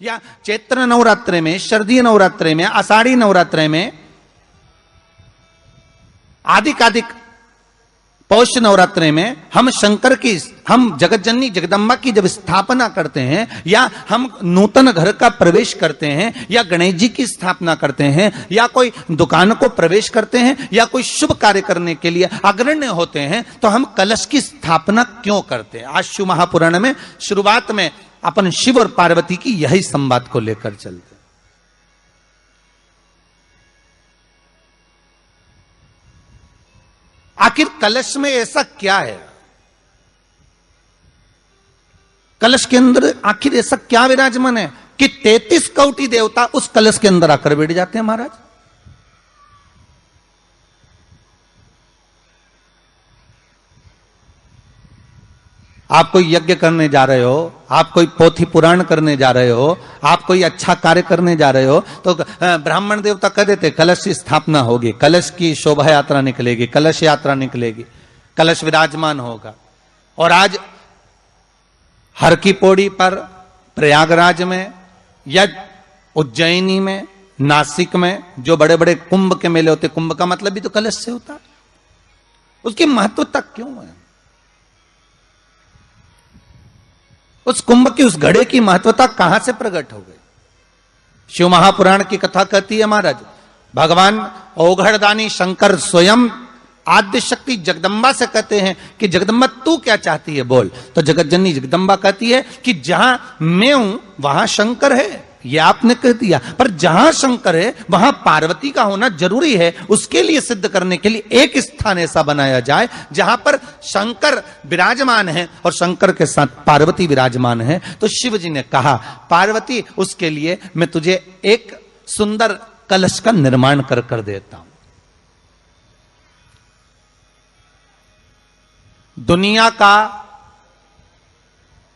या चैत्र नवरात्रे में, शारदीय नवरात्रे में, आषाढ़ी नवरात्रे में, आदिक पौष नवरात्रे में हम शंकर की, हम जगतजननी जगदम्बा की जब स्थापना करते हैं, या हम नूतन घर का प्रवेश करते हैं, या गणेश जी की स्थापना करते हैं, या कोई दुकान को प्रवेश करते हैं, या कोई शुभ कार्य करने के लिए अग्रण्य होते हैं, तो हम कलश की स्थापना क्यों करते हैं? आज शिव महापुराण में शुरुआत में अपन शिव और पार्वती की यही संवाद को लेकर चलते। आखिर कलश में ऐसा क्या है? कलश के अंदर आखिर ऐसा क्या विराजमान है कि 33 कोटि देवता उस कलश के अंदर आकर बैठ जाते हैं? महाराज, आप कोई यज्ञ करने जा रहे हो, आप कोई पोथी पुराण करने जा रहे हो, आप कोई अच्छा कार्य करने जा रहे हो, तो ब्राह्मण देवता कह देते कलश की स्थापना होगी, कलश की शोभा यात्रा निकलेगी, कलश यात्रा निकलेगी, कलश विराजमान होगा। और आज हर की पौड़ी पर, प्रयागराज में, या उज्जैनी में, नासिक में जो बड़े बड़े कुंभ के मेले होते, कुंभ का मतलब भी तो कलश से होता, उसकी महत्वता क्यों है? उस कुंभ की, उस घड़े की महत्वता कहां से प्रकट हो गई? शिव महापुराण की कथा कहती है महाराज, भगवान ओघड़दानी शंकर स्वयं आद्य शक्ति जगदम्बा से कहते हैं कि जगदम्बा तू क्या चाहती है बोल। तो जगतजननी जगदम्बा कहती है कि जहां मैं हूं वहां शंकर है, ये आपने कह दिया, पर जहां शंकर है वहां पार्वती का होना जरूरी है। उसके लिए सिद्ध करने के लिए एक स्थान ऐसा बनाया जाए जहां पर शंकर विराजमान है और शंकर के साथ पार्वती विराजमान है। तो शिव जी ने कहा, पार्वती उसके लिए मैं तुझे एक सुंदर कलश का निर्माण कर देता हूं। दुनिया का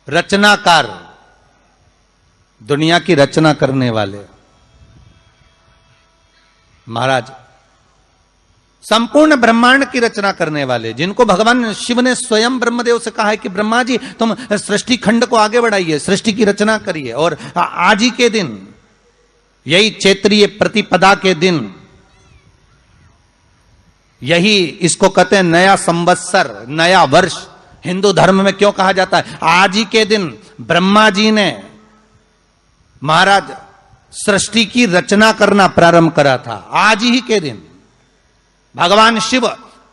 रचनाकार, दुनिया की रचना करने वाले महाराज, संपूर्ण ब्रह्मांड की रचना करने वाले, जिनको भगवान शिव ने स्वयं ब्रह्मदेव से कहा है कि ब्रह्मा जी तुम सृष्टि खंड को आगे बढ़ाइए, सृष्टि की रचना करिए। और आज ही के दिन, यही चैत्रीय प्रतिपदा के दिन, यही इसको कहते हैं नया संवत्सर, नया वर्ष। हिंदू धर्म में क्यों कहा जाता है? आज ही के दिन ब्रह्मा जी ने महाराज सृष्टि की रचना करना प्रारंभ करा था। आज ही के दिन भगवान शिव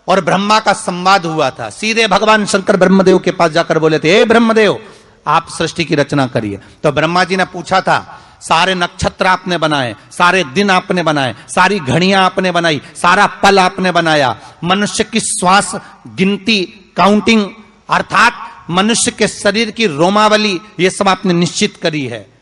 और ब्रह्मा का संवाद हुआ था। सीधे भगवान शंकर ब्रह्मदेव के पास जाकर बोले थे, हे ब्रह्मदेव आप सृष्टि की रचना करिए। तो ब्रह्मा जी ने पूछा था, सारे नक्षत्र आपने बनाए, सारे दिन आपने बनाए, सारी घड़ियां आपने बनाई, सारा पल आपने बनाया, मनुष्य की श्वास गिनती, काउंटिंग, अर्थात मनुष्य के शरीर की रोमावली, ये सब आपने निश्चित करी है।